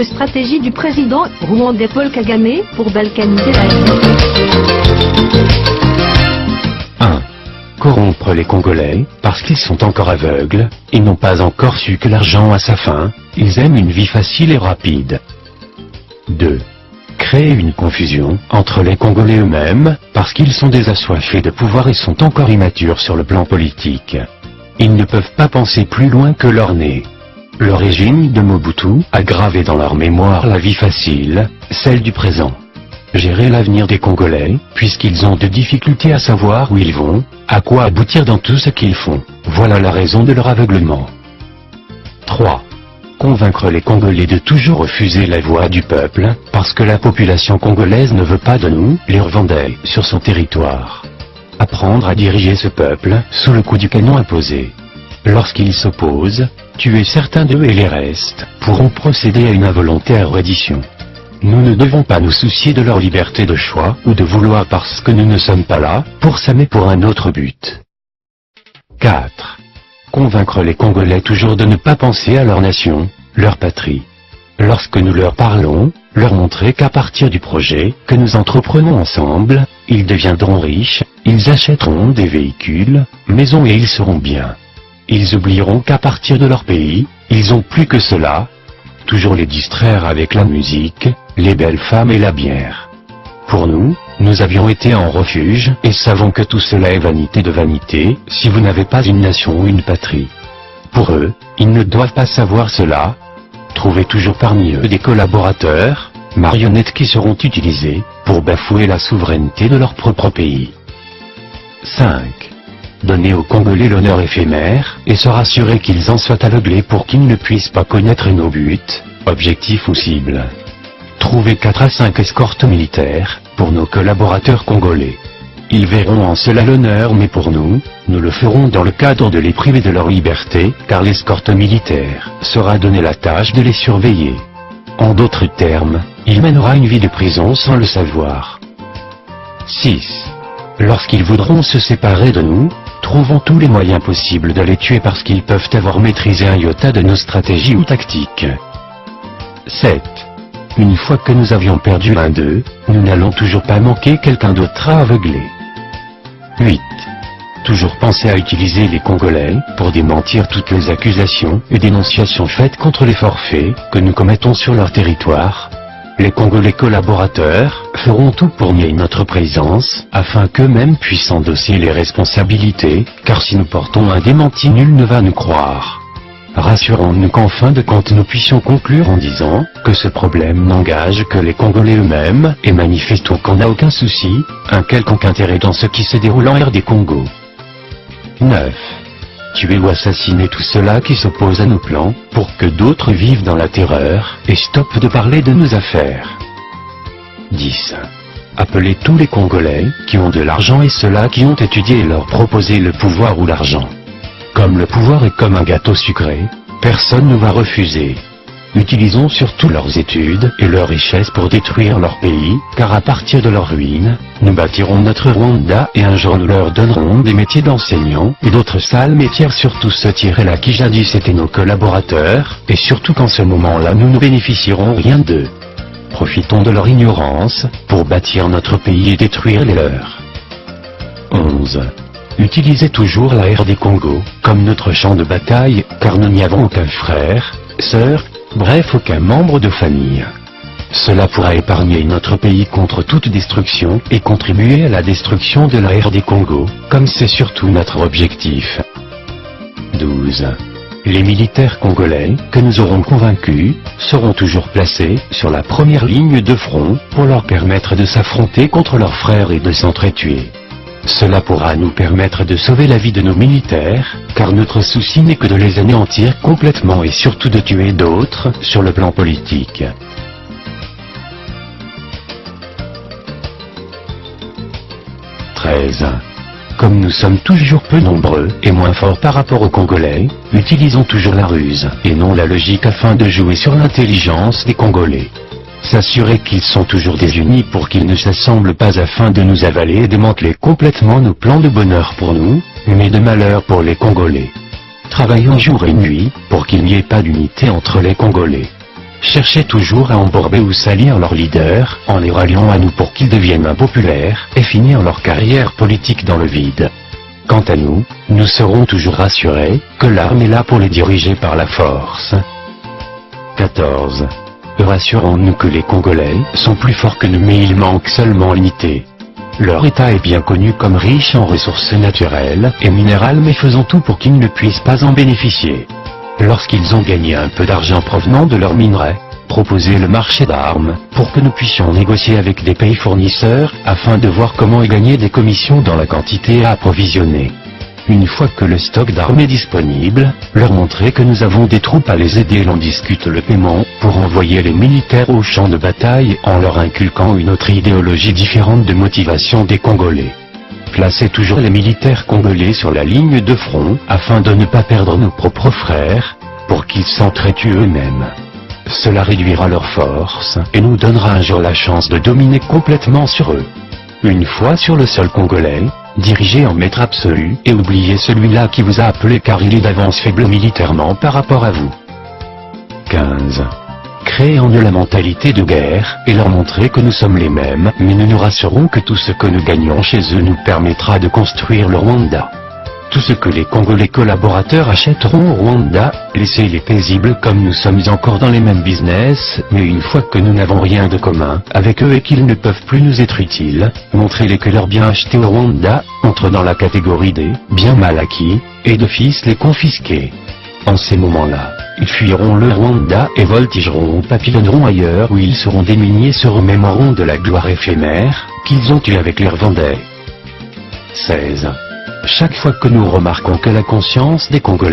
Stratégie du président rwandais Paul Kagame pour balkaniser la RDC. 1. Corrompre les Congolais, parce qu'ils sont encore aveugles, ils n'ont pas encore su que l'argent a sa fin, ils aiment une vie facile et rapide. 2. Créer une confusion entre les Congolais eux-mêmes, parce qu'ils sont des assoiffés de pouvoir et sont encore immatures sur le plan politique. Ils ne peuvent pas penser plus loin que leur nez. Le régime de Mobutu a gravé dans leur mémoire la vie facile, celle du présent. Gérer l'avenir des Congolais, puisqu'ils ont de difficultés à savoir où ils vont, à quoi aboutir dans tout ce qu'ils font. Voilà la raison de leur aveuglement. 3. Convaincre les Congolais de toujours refuser la voix du peuple, parce que la population congolaise ne veut pas de nous, les Rwandais, sur son territoire. Apprendre à diriger ce peuple, sous le coup du canon imposé. Lorsqu'ils s'opposent, tuer certains d'eux et les restes, pourront procéder à une involontaire reddition. Nous ne devons pas nous soucier de leur liberté de choix ou de vouloir parce que nous ne sommes pas là, pour ça mais pour un autre but. 4. Convaincre les Congolais toujours de ne pas penser à leur nation, leur patrie. Lorsque nous leur parlons, leur montrer qu'à partir du projet que nous entreprenons ensemble, ils deviendront riches, ils achèteront des véhicules, maisons et ils seront bien. Ils oublieront qu'à partir de leur pays, ils ont plus que cela. Toujours les distraire avec la musique, les belles femmes et la bière. Pour nous, nous avions été en refuge et savons que tout cela est vanité de vanité, si vous n'avez pas une nation ou une patrie. Pour eux, ils ne doivent pas savoir cela. Trouvez toujours parmi eux des collaborateurs, marionnettes qui seront utilisées pour bafouer la souveraineté de leur propre pays. 5. Donner aux Congolais l'honneur éphémère et se rassurer qu'ils en soient aveuglés pour qu'ils ne puissent pas connaître nos buts, objectifs ou cibles. Trouver 4 à 5 escortes militaires pour nos collaborateurs congolais. Ils verront en cela l'honneur mais pour nous, nous le ferons dans le cadre de les priver de leur liberté car l'escorte militaire sera donné la tâche de les surveiller. En d'autres termes, il mènera une vie de prison sans le savoir. 6. Lorsqu'ils voudront se séparer de nous, trouvons tous les moyens possibles de les tuer parce qu'ils peuvent avoir maîtrisé un iota de nos stratégies ou tactiques. 7. Une fois que nous avions perdu l'un d'eux, nous n'allons toujours pas manquer quelqu'un d'autre à aveugler. 8. Toujours penser à utiliser les Congolais pour démentir toutes les accusations et dénonciations faites contre les forfaits que nous commettons sur leur territoire. Les Congolais collaborateurs feront tout pour nier notre présence, afin qu'eux-mêmes puissent endosser les responsabilités, car si nous portons un démenti nul ne va nous croire. Rassurons-nous qu'en fin de compte nous puissions conclure en disant que ce problème n'engage que les Congolais eux-mêmes, et manifestons qu'on n'a aucun souci, un quelconque intérêt dans ce qui se déroule en RD Congo. 9. Tuer ou assassiner tout cela qui s'oppose à nos plans, pour que d'autres vivent dans la terreur, et stoppent de parler de nos affaires. 10. Appeler tous les Congolais, qui ont de l'argent et ceux-là qui ont étudié et leur proposer le pouvoir ou l'argent. Comme le pouvoir est comme un gâteau sucré, personne ne va refuser. Utilisons surtout leurs études et leurs richesses pour détruire leur pays, car à partir de leur ruine, nous bâtirons notre Rwanda et un jour nous leur donnerons des métiers d'enseignants et d'autres sales métiers, surtout ceux-là qui jadis étaient nos collaborateurs, et surtout qu'en ce moment-là nous ne bénéficierons rien d'eux. Profitons de leur ignorance, pour bâtir notre pays et détruire les leurs. 11. Utilisez toujours la RD Congo, comme notre champ de bataille, car nous n'y avons aucun frère, sœur, bref aucun membre de famille. Cela pourra épargner notre pays contre toute destruction et contribuer à la destruction de la RD Congo, comme c'est surtout notre objectif. 12. Les militaires congolais, que nous aurons convaincus, seront toujours placés sur la première ligne de front pour leur permettre de s'affronter contre leurs frères et de s'entretuer. Cela pourra nous permettre de sauver la vie de nos militaires, car notre souci n'est que de les anéantir complètement et surtout de tuer d'autres sur le plan politique. 13. Comme nous sommes toujours peu nombreux et moins forts par rapport aux Congolais, utilisons toujours la ruse et non la logique afin de jouer sur l'intelligence des Congolais. S'assurer qu'ils sont toujours désunis pour qu'ils ne s'assemblent pas afin de nous avaler et démanteler complètement nos plans de bonheur pour nous, mais de malheur pour les Congolais. Travaillons jour et nuit pour qu'il n'y ait pas d'unité entre les Congolais. cherchaient toujours à embourber ou salir leurs leaders, en les ralliant à nous pour qu'ils deviennent impopulaires, et finir leur carrière politique dans le vide. Quant à nous, nous serons toujours rassurés, que l'arme est là pour les diriger par la force. 14. Rassurons-nous que les Congolais sont plus forts que nous, mais il manque seulement l'unité. Leur État est bien connu comme riche en ressources naturelles et minérales, mais faisons tout pour qu'ils ne puissent pas en bénéficier. Lorsqu'ils ont gagné un peu d'argent provenant de leurs minerais, proposez le marché d'armes, pour que nous puissions négocier avec des pays fournisseurs, afin de voir comment y gagner des commissions dans la quantité à approvisionner. Une fois que le stock d'armes est disponible, leur montrer que nous avons des troupes à les aider et l'on discute le paiement, pour envoyer les militaires au champ de bataille en leur inculquant une autre idéologie différente de motivation des Congolais. Placez toujours les militaires congolais sur la ligne de front, afin de ne pas perdre nos propres frères, pour qu'ils s'entretuent eux-mêmes. Cela réduira leur force, et nous donnera un jour la chance de dominer complètement sur eux. Une fois sur le sol congolais, dirigez en maître absolu, et oubliez celui-là qui vous a appelé car il est d'avance faible militairement par rapport à vous. 15. Créez en eux la mentalité de guerre, et leur montrer que nous sommes les mêmes, mais nous nous rassurons que tout ce que nous gagnons chez eux nous permettra de construire le Rwanda. Tout ce que les Congolais collaborateurs achèteront au Rwanda, laissez-les paisibles comme nous sommes encore dans les mêmes business, mais une fois que nous n'avons rien de commun avec eux et qu'ils ne peuvent plus nous être utiles, montrez-les que leurs biens achetés au Rwanda entrent dans la catégorie des biens mal acquis, et d'office les confisquer. En ces moments-là, ils fuiront le Rwanda et voltigeront ou papillonneront ailleurs où ils seront démunis et se remémoreront de la gloire éphémère qu'ils ont eue avec les Rwandais. 16. Chaque fois que nous remarquons que la conscience des Congolais